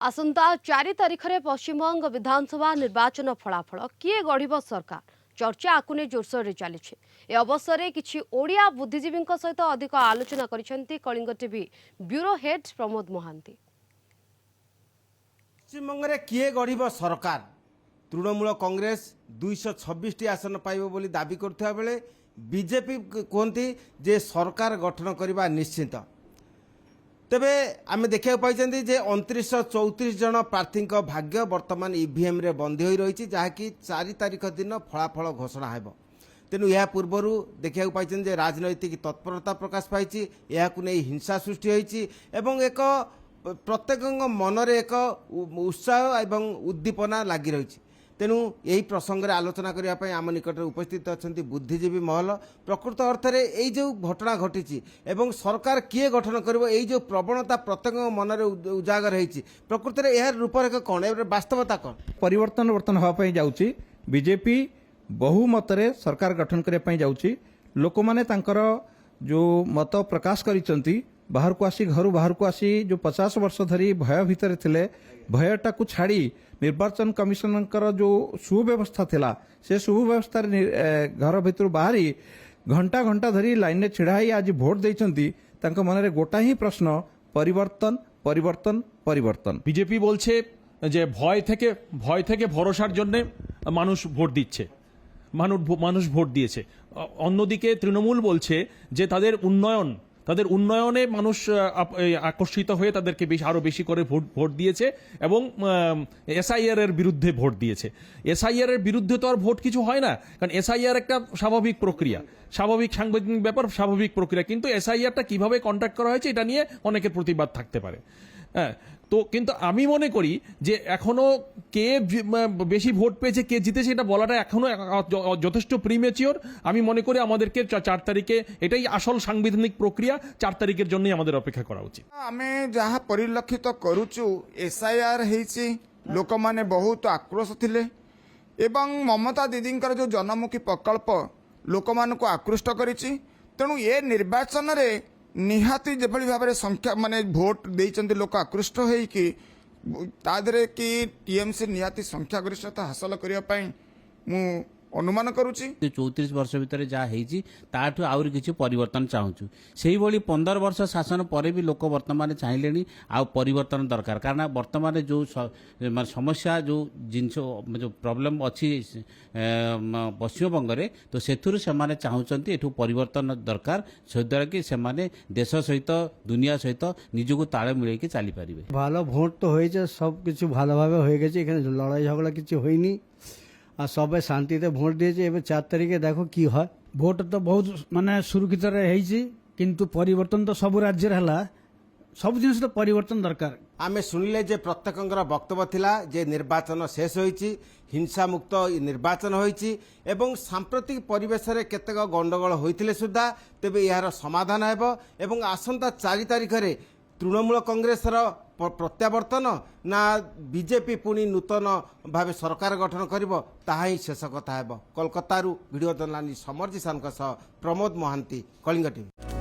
आसंता 4 तारिख में पश्चिमबंग विधानसभा निर्वाचन फलाफल किए गढ़ सरकार चर्चा आकुने जोरसोर रे चली ए अवसर में किछि ओडिया बुद्धिजीवी सहित अधिक आलोचना करिसेंती Kalinga TV bureau head Pramod Mohanty. Paschimbanga में किए गढ़ सरकार तृणमूल कांग्रेस 226 आसन पाइब बोली दाबी करथिबा बेले बीजेपी कहती जे सरकार गठन करने निश्चित। तेबे आमे देखा पाई जे 2934 जन प्रार्थी भाग्य वर्तमान ईवीएम रे बंदी हो रही जहाँकि 4 तारिख दिन फलाफल घोषणा हेब। तेणु यह पूर्वर देखा पाई जे राजनैतिक तत्परता प्रकाश पाई नहीं हिंसा सृष्टि होती एवं एक प्रत्येक मनरे एक उत्साह एवं उद्दीपना लगी रही। तेणु यही प्रसंग में आलोचना करने आम निकट उपस्थित अच्छा बुद्धिजीवी महल प्रकृत अर्थ में यही जो घटना घटी एवं सरकार किए गठन कर जो प्रवणता प्रत्येक मन में उजागर होती प्रकृत में यह रूपरेख कौन वास्तवता कौन परिवर्तन वर्तन हाँपाई जाऊँगी। बीजेपी बहुमत सरकार गठन करने जाऊँगी। लोक माने तांकर जो मत प्रकाश करिसंती बाहर को आसी घर बाहर को आसी जो 50 वर्ष धरी भय भितर थिले भयटा को छाड़ी निर्वाचन कमिशन जो सुव्यवस्था थिला से सुव्यवस्था घर भितर बाहरी घंटा घंटा धरी लाइन में छिड़ा आज भोट देइचंती तांको मन रे गोटा ही प्रश्न परिवर्तन परिवर्तन परिवर्तन। बीजेपी बोलছে যে ভয় থেকে ভরসার জন্য মানুষ ভোট দিচ্ছে মানুষ ভোট দিয়েছে। অন্যদিকে তৃণমূল বলছে যে তাদের উন্নয়নে মানুষ আকর্ষিত হয়ে তাদেরকে আরো বেশি করে ভোট দিয়েছে এবং এসআইআর এর বিরুদ্ধে ভোট দিয়েছে। এসআইআর এর বিরুদ্ধে তো আর ভোট কিছু হয় না, কারণ এসআইআর একটা স্বাভাবিক প্রক্রিয়া, স্বাভাবিক সাংবিধানিক ব্যাপার, স্বাভাবিক প্রক্রিয়া। কিন্তু এসআইআরটা কিভাবে কন্ডাক্ট করা হয়েছে এটা নিয়ে অনেকের প্রতিবাদ থাকতে পারে। হ্যাঁ, তো কিন্তু আমি মনে করি যে এখনো কে বেশি ভোট পেয়েছে কে জিতেছে এটা বলাটা এখনো যথেষ্ট প্রিমেচিওর। আমি মনে করি আমাদেরকে 4 তারিখে এটাই আসল সাংবিধানিক প্রক্রিয়া, 4 তারিখের জন্যই আমাদের অপেক্ষা করা উচিত। আমি যাহা পরিলক্ষিত করুচু এসআইআর হয়েছি লোক মানে বহুত আক্রোশ ଥିଲେ এবং মমতা দিদিଙ୍କର जो জনমুখী প্রকল্প লোক মানুষ আকৃষ্ট করেছি। তেণু এ নির্বাচନରେ निहाती যেভাবে ভাবে সংখ্যা মানে ভোট ଦେଇଛନ୍ତି লোক আকৃষ্ট ହେଇକି ତା ଦେହରେ କି टीएमसी निहाती संख्या गरिष्ठता हासिल କରିବା ପାଇଁ ମୁଁ अनुमान करुच्ची। 34 वर्ष भितर जहाँ ताठू आउरी किसी परिवर्तन चाहूँ से 15 वर्ष शासन पर भी लोक वर्तमान चाहिए आ परिवर्तन दरकार। कारण वर्तमान जो समस्या जो जिनस जो प्रॉब्लम अच्छी पश्चिमबंग में तो से चाहते एठू परिवर्तन दरकार से द्वारा कि से देश सहित दुनिया सहित निजक ताल मिल चली पारे। ভালো ভোট তো হয়েছে, সব কিছু ভালোভাবে হয়ে গেছে, এখানে লড়াই ঝগড়া কিছু হয়নি আর সবাই শান্তিতে ভোট দিয়েছে। এবার 4 তারিখে দেখো কি হয়। ভোট তো বহুত মানে সুরক্ষিত হয়েছি, কিন্তু পরিবর্তন তো সব রাজ্যের হলা, সব জিনিস তো পরিবর্তন দরকার। आमे सुनिले जे प्रत्येकंकर वक्तव्य थिला जे निर्वाचन शेष होईची, हिंसा मुक्त निर्वाचन होईची एवं सांप्रतिक परिवेश रे केतेक गंडगोल होइथिले सुद्धा तेबे यार समाधान हेबो एवं आसंता 4 तारिख रे तृणमूल कांग्रेस प्रत्यावर्तन ना बीजेपी पुणी नूतन भाव सरकार गठन करिबो ताहा ही शेष कथा हेबो। कोलकाता वीडियो जर्नलिस्ट समर जिसान प्रमोद महांती, कलिंग टीवी।